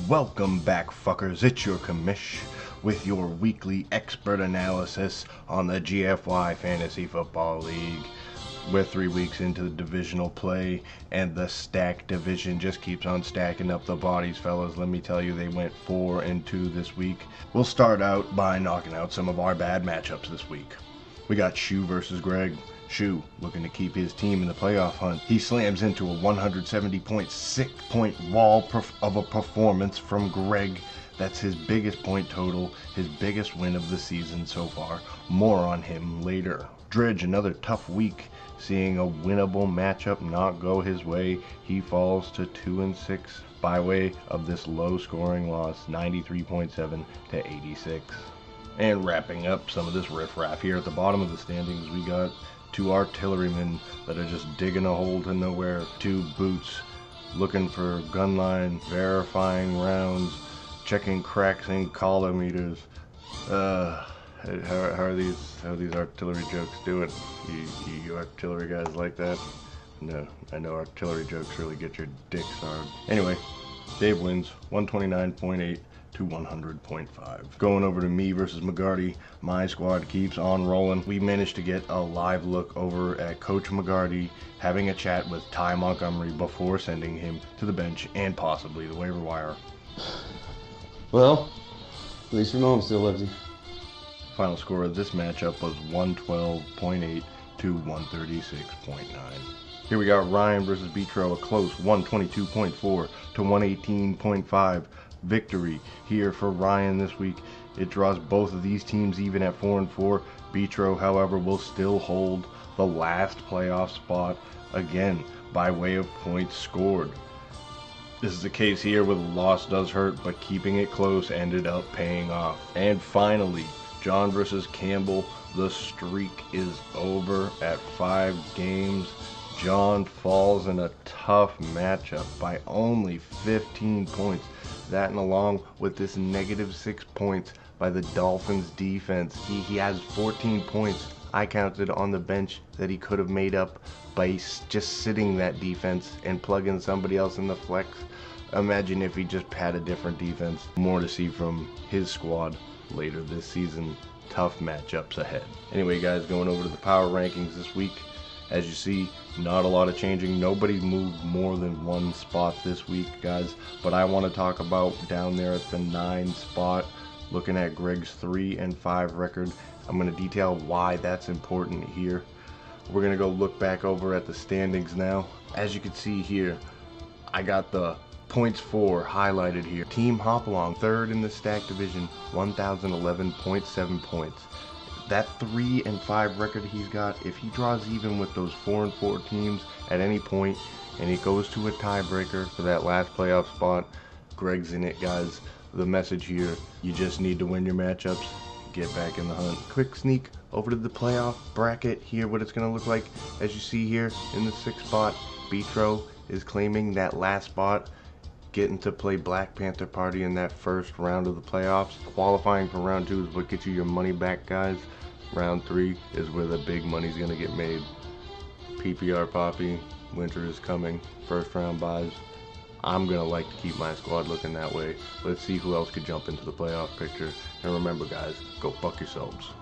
Welcome back, fuckers. It's your commish with your weekly expert analysis on the GFY Fantasy Football League. We're 3 weeks into the divisional play, and the stack division just keeps on stacking up the bodies, fellas. Let me tell you, they went 4-2 this week. We'll start out by knocking out some of our bad matchups this week. We got Shu versus Greg. Shu looking to keep his team in the playoff hunt. He slams into a 170.6-point wall of a performance from Greg. That's his biggest point total, his biggest win of the season so far. More on him later. Dredge, another tough week, seeing a winnable matchup not go his way. He falls to 2-6 by way of this low-scoring loss, 93.7 to 86. And wrapping up some of this riffraff here at the bottom of the standings, we got two artillerymen that are just digging a hole to nowhere, two boots looking for gun line, verifying rounds, checking cracks in collar meters. How are these artillery jokes doing? You artillery guys like that? No, I know artillery jokes really get your dicks hard. Anyway, Dave wins 129.8 to 100.5. Going over to me versus McGarty, my squad keeps on rolling. We managed to get a live look over at Coach McGarty, having a chat with Ty Montgomery before sending him to the bench and possibly the waiver wire. Well, at least your mom still loves you. Final score of this matchup was 112.8 to 136.9. Here we got Ryan versus Betro, a close 122.4 to 118.5 victory here for Ryan this week. It draws both of these teams even at 4-4. Betro, however, will still hold the last playoff spot again by way of points scored. This is the case here where the loss does hurt, but keeping it close ended up paying off. And finally, John versus Campbell, the streak is over at 5 games. John falls in a tough matchup by only 15 points. That, and along with this -6 points by the Dolphins defense, he has 14 points I counted on the bench that he could have made up by just sitting that defense and plugging somebody else in the flex. Imagine if he just had a different defense. More to see from his squad later this season. Tough matchups ahead. Anyway, guys, going over to the power rankings this week. As you see, not a lot of changing. Nobody moved more than one spot this week, guys. But I want to talk about down there at the 9 spot, looking at Greg's 3-5 record. I'm going to detail why that's important here. We're going to go look back over at the standings now. As you can see here, I got the points for highlighted here. Team Hopalong, 3rd in the stack division, 1,011.7 points. That 3-5 record he's got, if he draws even with those 4-4 teams at any point and it goes to a tiebreaker for that last playoff spot, Greg's in it, guys. The message here, you just need to win your matchups, get back in the hunt. Quick sneak over to the playoff bracket here, what it's going to look like. As you see here in the 6th spot, Betro is claiming that last spot, getting to play Black Panther Party in that first round of the playoffs. Qualifying for round 2 is what gets you your money back, guys. Round 3 is where the big money's gonna get made. PPR Poppy, winter is coming, first round buys. I'm gonna like to keep my squad looking that way. Let's see who else could jump into the playoff picture. And remember, guys, go fuck yourselves.